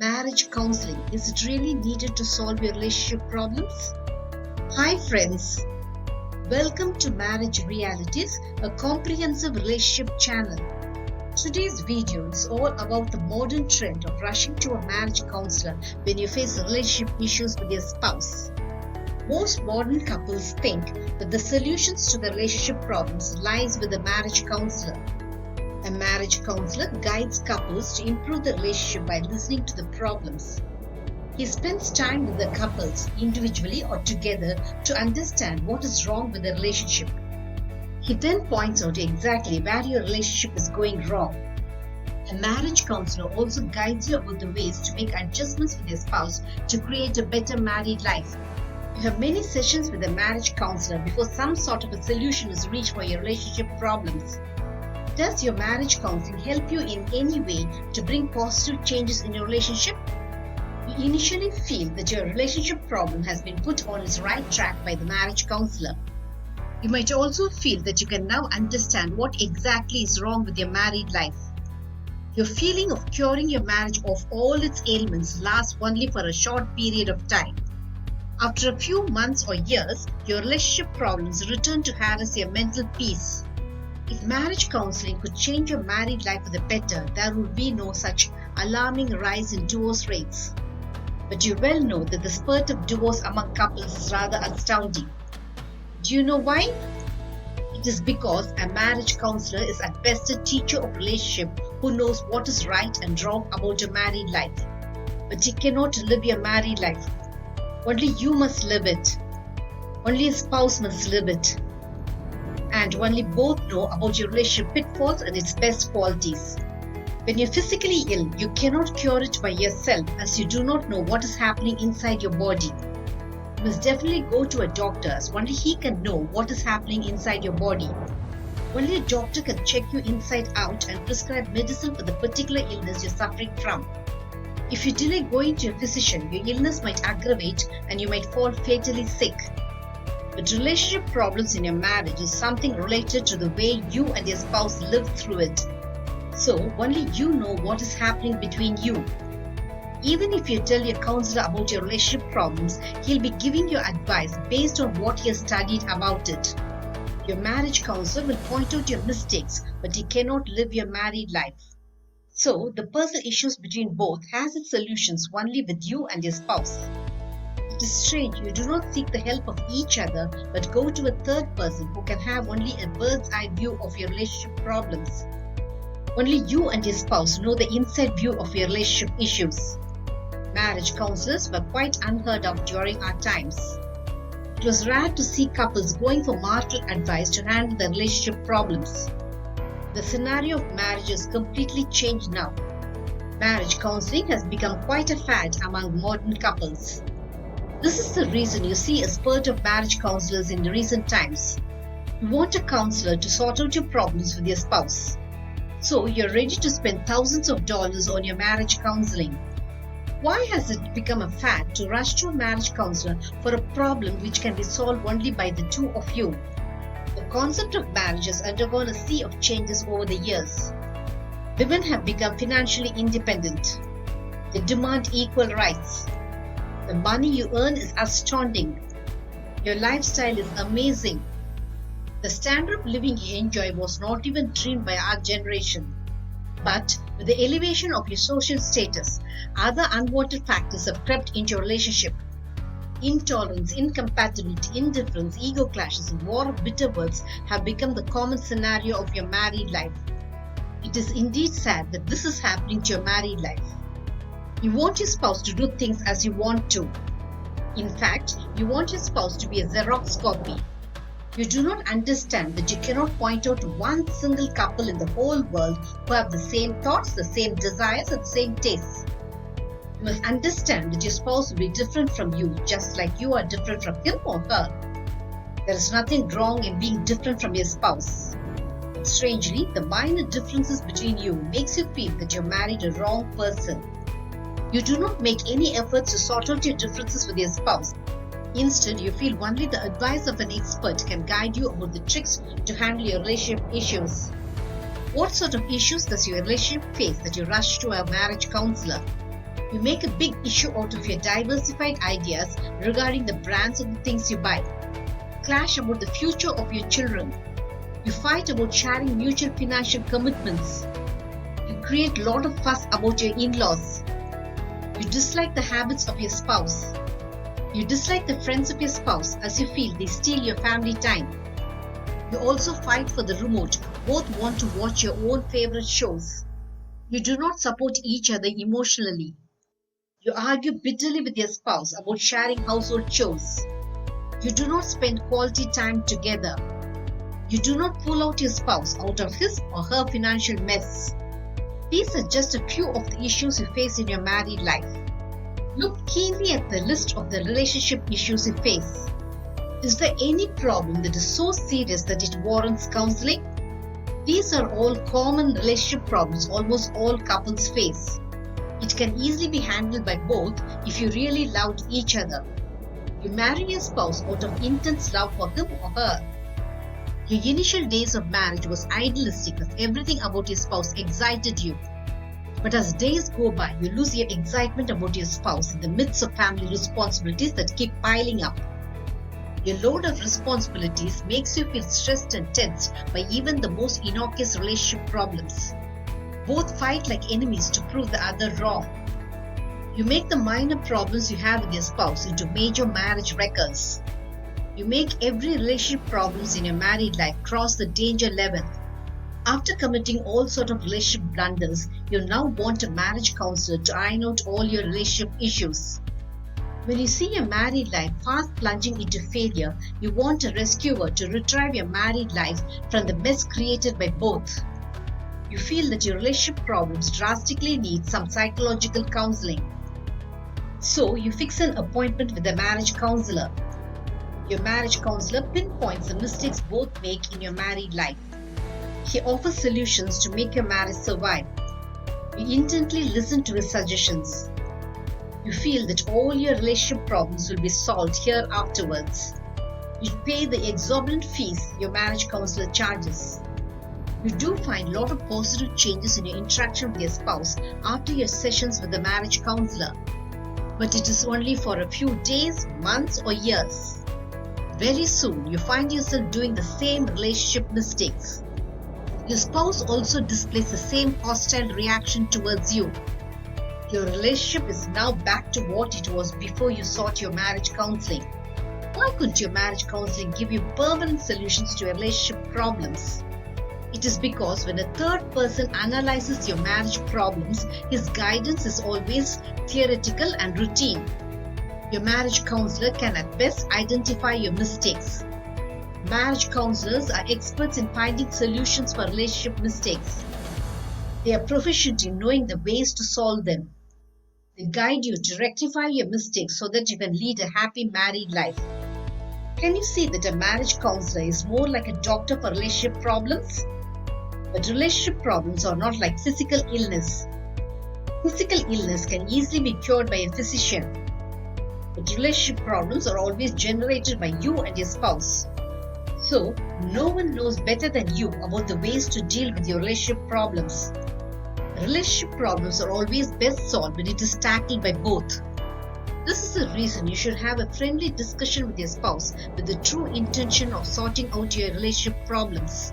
Marriage counseling, is it really needed to solve your relationship problems? Hi, friends. Welcome to Marriage Realities, a comprehensive relationship channel. Today's video is all about the modern trend of rushing to a marriage counselor when you face relationship issues with your spouse. Most modern couples think that the solutions to the relationship problems lies with a marriage counselor. A marriage counselor guides couples to improve the relationship by listening to the problems. He spends time with the couples, individually or together, to understand what is wrong with the relationship. He then points out exactly where your relationship is going wrong. A marriage counselor also guides you about the ways to make adjustments with your spouse to create a better married life. You have many sessions with a marriage counselor before some sort of a solution is reached for your relationship problems. Does your marriage counseling help you in any way to bring positive changes in your relationship? You initially feel that your relationship problem has been put on its right track by the marriage counselor. You might also feel that you can now understand what exactly is wrong with your married life. Your feeling of curing your marriage of all its ailments lasts only for a short period of time. After a few months or years, your relationship problems return to harass your mental peace. If marriage counseling could change your married life for the better, there would be no such alarming rise in divorce rates. But you well know that the spurt of divorce among couples is rather astounding. Do you know why? It is because a marriage counselor is at best a teacher of relationship who knows what is right and wrong about your married life. But he cannot live your married life. Only you must live it. Only a spouse must live it. And only both know about your relationship pitfalls and its best qualities. When you're physically ill, you cannot cure it by yourself as you do not know what is happening inside your body. You must definitely go to a doctor as only he can know what is happening inside your body. Only a doctor can check you inside out and prescribe medicine for the particular illness you're suffering from. If you delay going to a physician, your illness might aggravate and you might fall fatally sick. But relationship problems in your marriage is something related to the way you and your spouse live through it. So only you know what is happening between you. Even if you tell your counselor about your relationship problems, he'll be giving you advice based on what he has studied about it. Your marriage counselor will point out your mistakes, but he cannot live your married life. So the personal issues between both has its solutions only with you and your spouse. It is strange you do not seek the help of each other but go to a third person who can have only a bird's eye view of your relationship problems. Only you and your spouse know the inside view of your relationship issues. Marriage counselors were quite unheard of during our times. It was rare to see couples going for marital advice to handle their relationship problems. The scenario of marriage is completely changed now. Marriage counseling has become quite a fad among modern couples. This is the reason you see a spurt of marriage counselors in recent times. You want a counselor to sort out your problems with your spouse. So you're ready to spend thousands of dollars on your marriage counseling. Why has it become a fad to rush to a marriage counselor for a problem which can be solved only by the two of you? The concept of marriage has undergone a sea of changes over the years. Women have become financially independent. They demand equal rights. The money you earn is astounding. Your lifestyle is amazing. The standard of living you enjoy was not even dreamed by our generation. But with the elevation of your social status, other unwanted factors have crept into your relationship. Intolerance, incompatibility, indifference, ego clashes, and war of bitter words have become the common scenario of your married life. It is indeed sad that this is happening to your married life. You want your spouse to do things as you want to. In fact, you want your spouse to be a Xerox copy. You do not understand that you cannot point out one single couple in the whole world who have the same thoughts, the same desires, and the same tastes. You must understand that your spouse will be different from you, just like you are different from him or her. There is nothing wrong in being different from your spouse. But strangely, the minor differences between you makes you feel that you married a wrong person. You do not make any efforts to sort out your differences with your spouse. Instead, you feel only the advice of an expert can guide you about the tricks to handle your relationship issues. What sort of issues does your relationship face that you rush to a marriage counselor? You make a big issue out of your diversified ideas regarding the brands of the things you buy. Clash about the future of your children. You fight about sharing mutual financial commitments. You create a lot of fuss about your in-laws. You dislike the habits of your spouse. You dislike the friends of your spouse as you feel they steal your family time. You also fight for the remote. Both want to watch your own favorite shows. You do not support each other emotionally. You argue bitterly with your spouse about sharing household chores. You do not spend quality time together. You do not pull out your spouse out of his or her financial mess. These are just a few of the issues you face in your married life. Look keenly at the list of the relationship issues you face. Is there any problem that is so serious that it warrants counseling? These are all common relationship problems almost all couples face. It can easily be handled by both if you really loved each other. You marry your spouse out of intense love for him or her. Your initial days of marriage was idealistic as everything about your spouse excited you. But as days go by, you lose your excitement about your spouse in the midst of family responsibilities that keep piling up. Your load of responsibilities makes you feel stressed and tensed by even the most innocuous relationship problems. Both fight like enemies to prove the other wrong. You make the minor problems you have with your spouse into major marriage wreckers. You make every relationship problems in your married life cross the danger level. After committing all sorts of relationship blunders, you now want a marriage counselor to iron out all your relationship issues. When you see your married life fast plunging into failure, you want a rescuer to retrieve your married life from the mess created by both. You feel that your relationship problems drastically need some psychological counseling. So you fix an appointment with a marriage counselor. Your marriage counselor pinpoints the mistakes both make in your married life. He offers solutions to make your marriage survive. You intently listen to his suggestions. You feel that all your relationship problems will be solved here afterwards. You pay the exorbitant fees your marriage counselor charges. You do find a lot of positive changes in your interaction with your spouse after your sessions with the marriage counselor. But it is only for a few days, months, or years. Very soon, you find yourself doing the same relationship mistakes. Your spouse also displays the same hostile reaction towards you. Your relationship is now back to what it was before you sought your marriage counseling. Why couldn't your marriage counseling give you permanent solutions to your relationship problems? It is because when a third person analyzes your marriage problems, his guidance is always theoretical and routine. Your marriage counselor can at best identify your mistakes. Marriage counselors are experts in finding solutions for relationship mistakes. They are proficient in knowing the ways to solve them. They guide you to rectify your mistakes so that you can lead a happy married life. Can you see that a marriage counselor is more like a doctor for relationship problems? But relationship problems are not like physical illness. Physical illness can easily be cured by a physician. But relationship problems are always generated by you and your spouse. So, no one knows better than you about the ways to deal with your relationship problems. Relationship problems are always best solved when it is tackled by both. This is the reason you should have a friendly discussion with your spouse with the true intention of sorting out your relationship problems.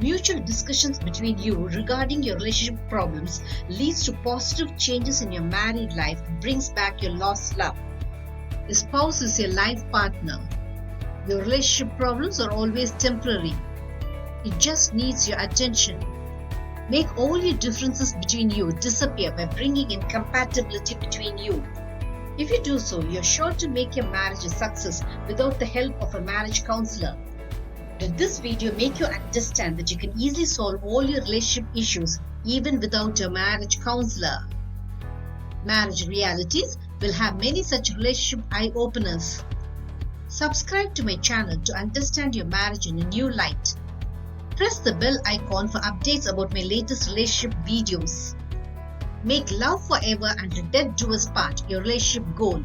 Mutual discussions between you regarding your relationship problems leads to positive changes in your married life and brings back your lost love. Your spouse is your life partner. Your relationship problems are always temporary. It just needs your attention. Make all your differences between you disappear by bringing in compatibility between you. If you do so, you're sure to make your marriage a success without the help of a marriage counselor. Did this video make you understand that you can easily solve all your relationship issues even without a marriage counselor? Marriage Realities will have many such relationship eye-openers. Subscribe to my channel to understand your marriage in a new light. Press the bell icon for updates about my latest relationship videos. Make love forever and till death do us part your relationship goal.